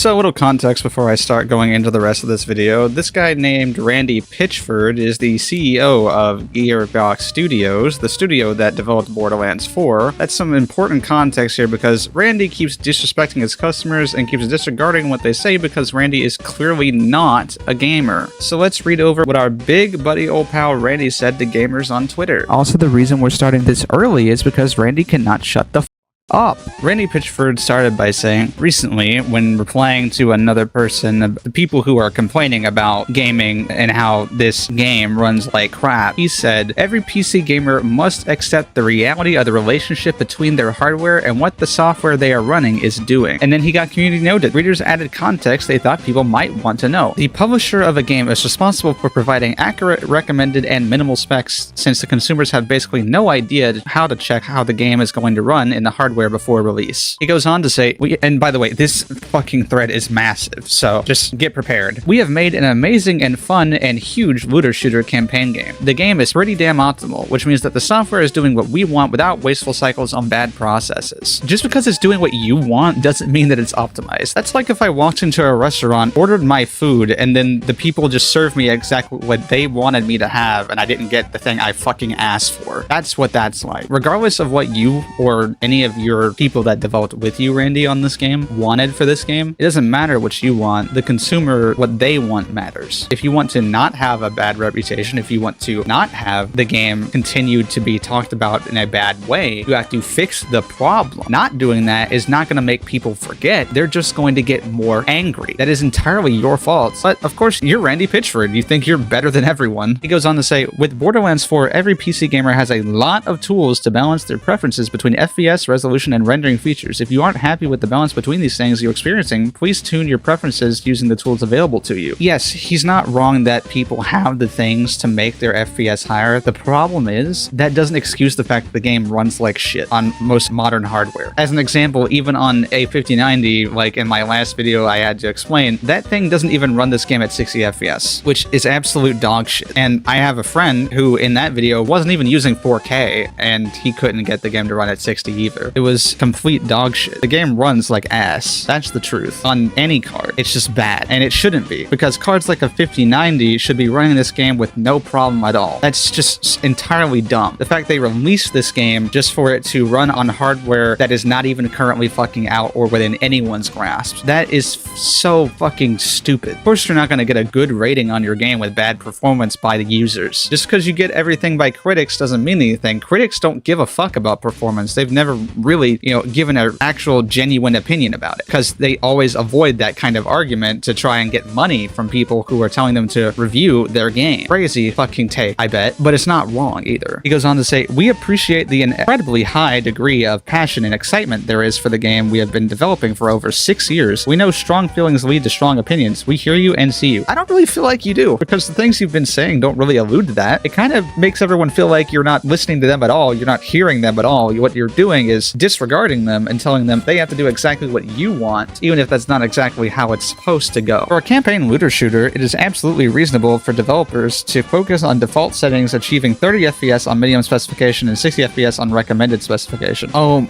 So a little context before I start going into the rest of this video. This guy named Randy Pitchford is the CEO of Gearbox Studios, the studio that developed Borderlands 4. That's some important context here because Randy keeps disrespecting his customers and keeps disregarding what they say because Randy is clearly not a gamer. So let's read over what our big buddy old pal Randy said to gamers on Twitter. Also, the reason we're starting this early is because Randy cannot shut the up. Randy Pitchford started by saying, recently, when replying to another person, the people who are complaining about gaming and how this game runs like crap, he said, every PC gamer must accept the reality of the relationship between their hardware and what the software they are running is doing. And then he got community noted. Readers added context they thought people might want to know. The publisher of a game is responsible for providing accurate, recommended, and minimal specs since the consumers have basically no idea how to check how the game is going to run in the hardware before release. He goes on to say, and by the way, this fucking thread is massive, so just get prepared. We have made an amazing and fun and huge looter shooter campaign game. The game is pretty damn optimal, which means that the software is doing what we want without wasteful cycles on bad processes. Just because it's doing what you want doesn't mean that it's optimized. That's like if I walked into a restaurant, ordered my food, and then the people just served me exactly what they wanted me to have, and I didn't get the thing I fucking asked for. That's what that's like. Regardless of what you or any of your people that developed with you, Randy, on this game wanted for this game, it doesn't matter what you want. The consumer, what they want matters. If you want to not have a bad reputation, if you want to not have the game continue to be talked about in a bad way, you have to fix the problem. Not doing that is not going to make people forget. They're just going to get more angry. That is entirely your fault. But of course, you're Randy Pitchford. You think you're better than everyone. He goes on to say, with Borderlands 4, every PC gamer has a lot of tools to balance their preferences between FPS, resolution, and rendering features. If you aren't happy with the balance between these things you're experiencing, please tune your preferences using the tools available to you. Yes, he's not wrong that people have the things to make their FPS higher. The problem is, that doesn't excuse the fact that the game runs like shit on most modern hardware. As an example, even on a 5090, like in my last video I had to explain, that thing doesn't even run this game at 60 FPS, which is absolute dog shit. And I have a friend who in that video wasn't even using 4K, and he couldn't get the game to run at 60 either. It was complete dog shit. The game runs like ass. That's the truth. On any card, it's just bad. And it shouldn't be, because cards like a 5090 should be running this game with no problem at all. That's just entirely dumb. The fact they released this game just for it to run on hardware that is not even currently fucking out or within anyone's grasp, that is so fucking stupid. Of course, you're not going to get a good rating on your game with bad performance by the users. Just because you get everything by critics doesn't mean anything. Critics don't give a fuck about performance. They've never really, given an actual genuine opinion about it, because they always avoid that kind of argument to try and get money from people who are telling them to review their game. Crazy fucking take, I bet, but it's not wrong either. He goes on to say, we appreciate the incredibly high degree of passion and excitement there is for the game we have been developing for over 6 years. We know strong feelings lead to strong opinions. We hear you and see you. I don't really feel like you do, because the things you've been saying don't really allude to that. It kind of makes everyone feel like you're not listening to them at all. You're not hearing them at all. What you're doing is disregarding them and telling them they have to do exactly what you want, even if that's not exactly how it's supposed to go. For a campaign looter shooter, it is absolutely reasonable for developers to focus on default settings achieving 30 FPS on minimum specification and 60 FPS on recommended specification. Oh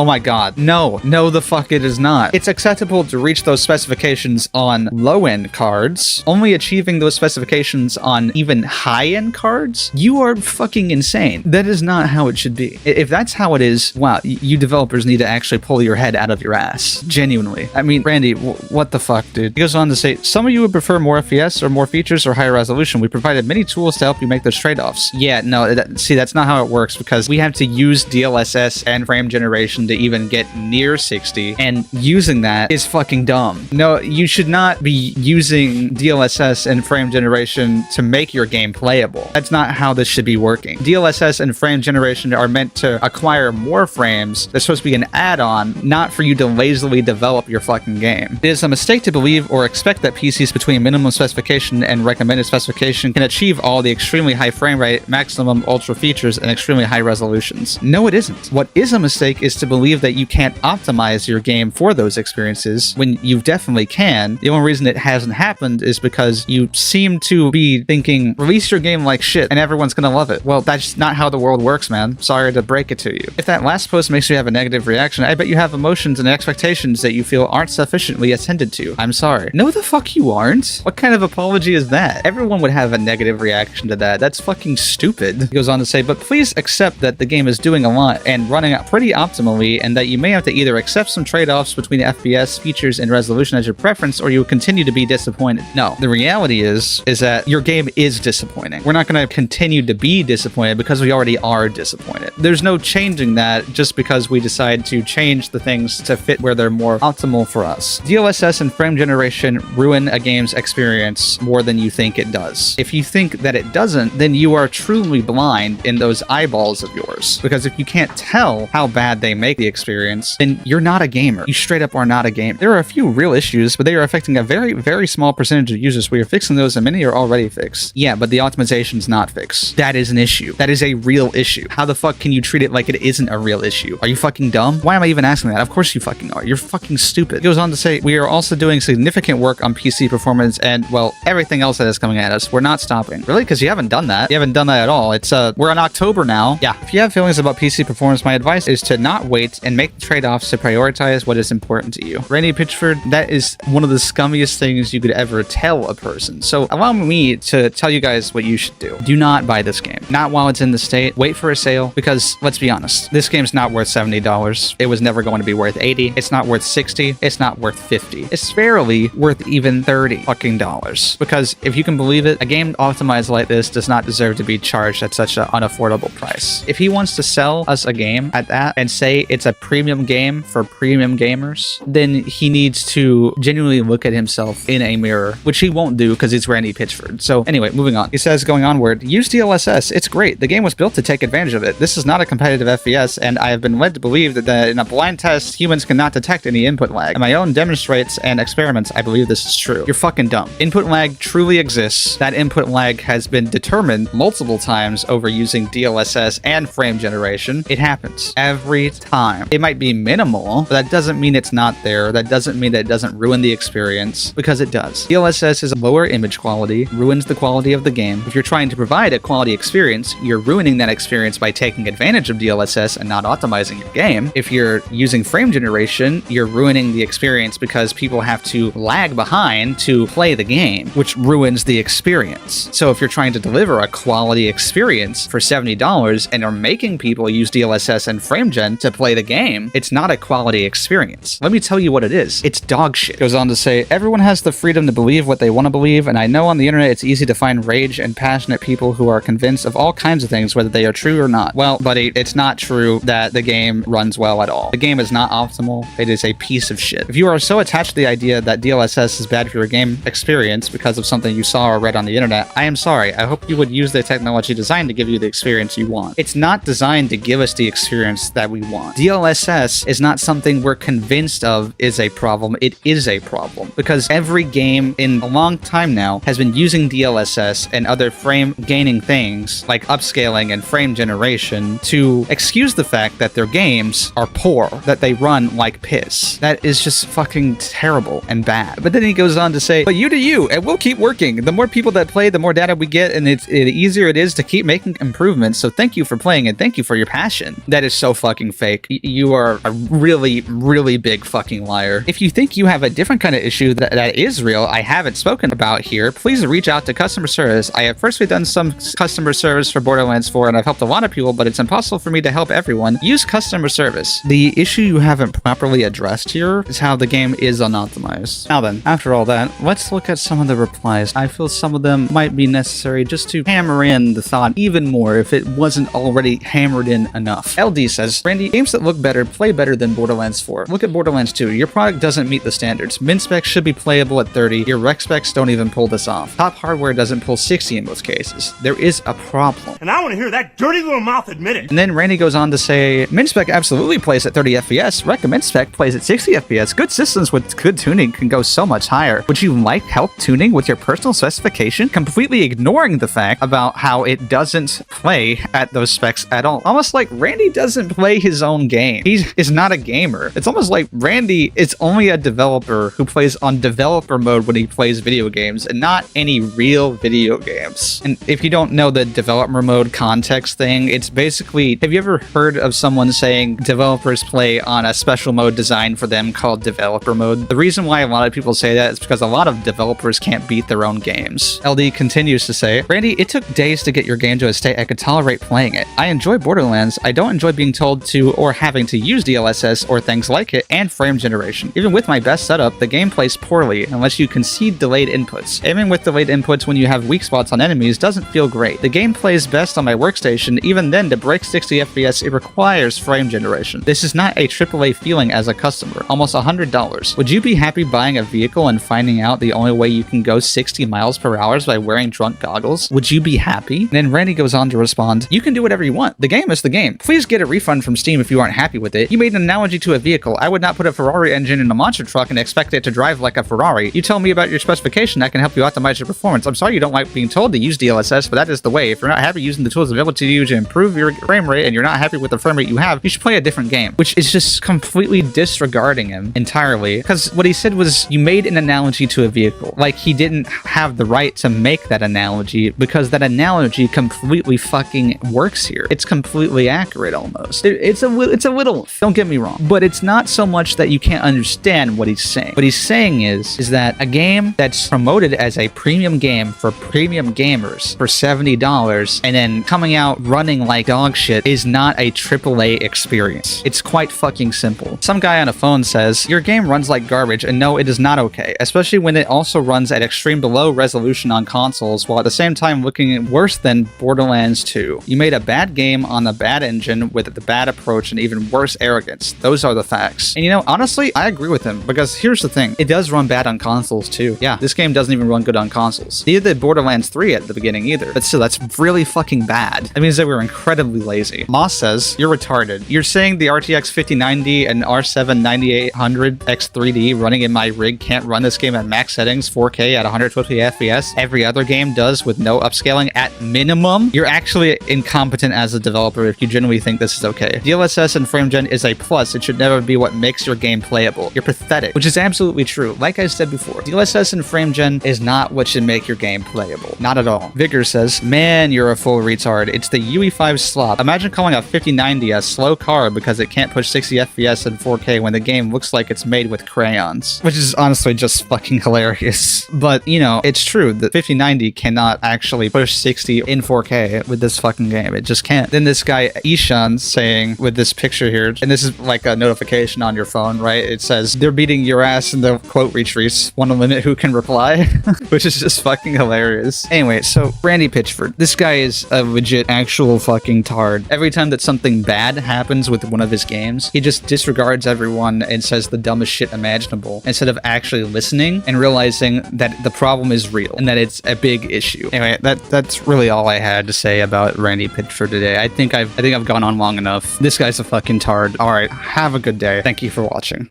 my god. No, the fuck it is not. It's acceptable to reach those specifications on low-end cards. Only achieving those specifications on even high-end cards? You are fucking insane. That is not how it should be. If that's how it is, wow, you developers need to actually pull your head out of your ass. Genuinely. I mean, Randy, what the fuck, dude? He goes on to say, some of you would prefer more FPS or more features or higher resolution. We provided many tools to help you make those trade-offs. Yeah, no, see, that's not how it works, because we have to use DLSS and frame generation to even get near 60, and using that is fucking dumb. No, you should not be using DLSS and frame generation to make your game playable. That's not how this should be working. DLSS and frame generation are meant to acquire more frames. They're supposed to be an add-on, not for you to lazily develop your fucking game. It is a mistake to believe or expect that PCs between minimum specification and recommended specification can achieve all the extremely high frame rate, maximum ultra features, and extremely high resolutions. No, it isn't. What is a mistake is to believe that you can't optimize your game for those experiences when you definitely can. The only reason it hasn't happened is because you seem to be thinking, release your game like shit and everyone's gonna love it. Well, that's not how the world works, man. Sorry to break it to you. If that last post makes makes you have a negative reaction. I bet you have emotions and expectations that you feel aren't sufficiently attended to. I'm sorry. No, the fuck you aren't. What kind of apology is that? Everyone would have a negative reaction to that. That's fucking stupid. He goes on to say, but please accept that the game is doing a lot and running pretty optimally, and that you may have to either accept some trade-offs between FPS, features, and resolution as your preference, or you will continue to be disappointed. No, the reality is that your game is disappointing. We're not going to continue to be disappointed because we already are disappointed. There's no changing that just because we decide to change the things to fit where they're more optimal for us. DLSS and frame generation ruin a game's experience more than you think it does. If you think that it doesn't, then you are truly blind in those eyeballs of yours. Because if you can't tell how bad they make the experience, then you're not a gamer. You straight up are not a gamer. There are a few real issues, but they are affecting a very, very small percentage of users. We are fixing those, and many are already fixed. Yeah, but the optimization's not fixed. That is an issue. That is a real issue. How the fuck can you treat it like it isn't a real issue? Are you fucking dumb? Why am I even asking that? Of course you fucking are. You're fucking stupid. He goes on to say, we are also doing significant work on PC performance and, well, everything else that is coming at us. We're not stopping. Really? Because you haven't done that. You haven't done that at all. It's, we're in October now. Yeah. If you have feelings about PC performance, my advice is to not wait and make the trade-offs to prioritize what is important to you. Randy Pitchford, that is one of the scummiest things you could ever tell a person. So allow me to tell you guys what you should do. Do not buy this game. Not while it's in the state. Wait for a sale, because let's be honest, this game's not worth $70. It was never going to be worth $80. It's not worth $60. It's not worth $50. It's barely worth even $30 fucking dollars. Because if you can believe it, a game optimized like this does not deserve to be charged at such an unaffordable price. If he wants to sell us a game at that and say it's a premium game for premium gamers, then he needs to genuinely look at himself in a mirror, which he won't do because it's Randy Pitchford. So anyway, moving on. He says, going onward, use DLSS. It's great. The game was built to take advantage of it. This is not a competitive FPS, and I have been led to believe that in a blind test, humans cannot detect any input lag. And my own demonstrates and experiments, I believe this is true. You're fucking dumb. Input lag truly exists. That input lag has been determined multiple times over using DLSS and frame generation. It happens every time. It might be minimal, but that doesn't mean it's not there. That doesn't mean that it doesn't ruin the experience, because it does. DLSS is a lower image quality, ruins the quality of the game. If you're trying to provide a quality experience, you're ruining that experience by taking advantage of DLSS and not optimizing your game. If you're using frame generation, you're ruining the experience because people have to lag behind to play the game, which ruins the experience. So if you're trying to deliver a quality experience for $70 and are making people use DLSS and frame gen to play the game, it's not a quality experience. Let me tell you what it is. It's dog shit. Goes on to say, everyone has the freedom to believe what they want to believe, and I know on the internet it's easy to find rage and passionate people who are convinced of all kinds of things, whether they are true or not. Well, buddy, it's not true that the game runs well at all. The game is not optimal. It is a piece of shit. If you are so attached to the idea that DLSS is bad for your game experience because of something you saw or read on the internet, I am sorry. I hope you would use the technology designed to give you the experience you want. It's not designed to give us the experience that we want. DLSS is not something we're convinced of is a problem. It is a problem, because every game in a long time now has been using DLSS and other frame gaining things like upscaling and frame generation to excuse the fact that their games are poor, that they run like piss. That is just fucking terrible and bad. But then he goes on to say, but you do you, and we'll keep working. The more people that play, the more data we get, and the easier it is to keep making improvements. So thank you for playing, and thank you for your passion. That is so fucking fake. You are a really, really big fucking liar. If you think you have a different kind of issue that is real, I haven't spoken about here, please reach out to customer service. I have personally done some customer service for Borderlands 4, and I've helped a lot of people, but it's impossible for me to help everyone. Use customer service. The issue you haven't properly addressed here is how the game is unoptimized. Now then, after all that, let's look at some of the replies. I feel some of them might be necessary just to hammer in the thought even more if it wasn't already hammered in enough. LD says, Randy, games that look better play better than Borderlands 4. Look at Borderlands 2. Your product doesn't meet the standards. Min specs should be playable at 30. Your rec specs don't even pull this off. Top hardware doesn't pull 60 in most cases. There is a problem. And I want to hear that dirty little mouth admit it. And then Randy goes on to say, min spec absolutely plays at 30 FPS. Recommend spec plays at 60 FPS. Good systems with good tuning can go so much higher. Would you like help tuning with your personal specification? Completely ignoring the fact about how it doesn't play at those specs at all. Almost like Randy doesn't play his own game. He is not a gamer. It's almost like Randy is only a developer who plays on developer mode when he plays video games and not any real video games. And if you don't know the developer mode context thing, it's basically, have you ever heard of someone someone saying developers play on a special mode designed for them called developer mode. The reason why a lot of people say that is because a lot of developers can't beat their own games. LD continues to say, Randy, it took days to get your game to a state I could tolerate playing it. I enjoy Borderlands. I don't enjoy being told to or having to use DLSS or things like it and frame generation. Even with my best setup, the game plays poorly unless you concede delayed inputs. Aiming with delayed inputs when you have weak spots on enemies doesn't feel great. The game plays best on my workstation. Even then, to break 60 FPS, it requires frame generation. This is not a AAA feeling as a customer. Almost $100. Would you be happy buying a vehicle and finding out the only way you can go 60 miles per hour is by wearing drunk goggles? Would you be happy? And then Randy goes on to respond, you can do whatever you want. The game is the game. Please get a refund from Steam if you aren't happy with it. You made an analogy to a vehicle. I would not put a Ferrari engine in a monster truck and expect it to drive like a Ferrari. You tell me about your specification, I can help you optimize your performance. I'm sorry you don't like being told to use DLSS, but that is the way. If you're not happy using the tools available to you to improve your frame rate and you're not happy with the frame rate you have, you should play a different game. Which is just completely disregarding him entirely. Because what he said was, you made an analogy to a vehicle. Like, he didn't have the right to make that analogy because that analogy completely fucking works here. It's completely accurate almost. It's a little, don't get me wrong, but it's not so much that you can't understand what he's saying. What he's saying is that a game that's promoted as a premium game for premium gamers for $70 and then coming out running like dog shit is not a AAA experience. It's quite fucking simple. Some guy on a phone says, your game runs like garbage, and no, it is not okay, especially when it also runs at extreme below resolution on consoles while at the same time looking worse than Borderlands 2. You made a bad game on the bad engine with the bad approach and even worse arrogance. Those are the facts. And you know, honestly, I agree with him because here's the thing. It does run bad on consoles too. Yeah, this game doesn't even run good on consoles. Neither did Borderlands 3 at the beginning either. But still, that's really fucking bad. That means that we were incredibly lazy. Moss says, you're retarded. You're saying the RTX 5090 and R7 9800 X3D running in my rig can't run this game at max settings 4K at 120 FPS. Every other game does with no upscaling at minimum. You're actually incompetent as a developer if you genuinely think this is okay. DLSS and frame gen is a plus. It should never be what makes your game playable. You're pathetic, which is absolutely true. Like I said before, DLSS and frame gen is not what should make your game playable. Not at all. Vigor says, man, you're a full retard. It's the UE5 slop. Imagine calling a 5090 a slow car because it can't push 60 FPS in 4K when the game looks like it's made with crayons. Which is honestly just fucking hilarious. But, you know, it's true that 5090 cannot actually push 60 in 4K with this fucking game. It just can't. Then this guy, Ishan, saying with this picture here, and this is like a notification on your phone, right? It says, they're beating your ass in the quote retreats. Want to limit who can reply? Which is just fucking hilarious. Anyway, so Randy Pitchford. This guy is a legit actual fucking tard. Every time that something bad happens with one of his games, he just disregards everyone and says the dumbest shit imaginable instead of actually listening and realizing that the problem is real and that it's a big issue. Anyway, that's really all I had to say about Randy Pitchford today. I think I've gone on long enough. This guy's a fucking tard. All right, have a good day. Thank you for watching.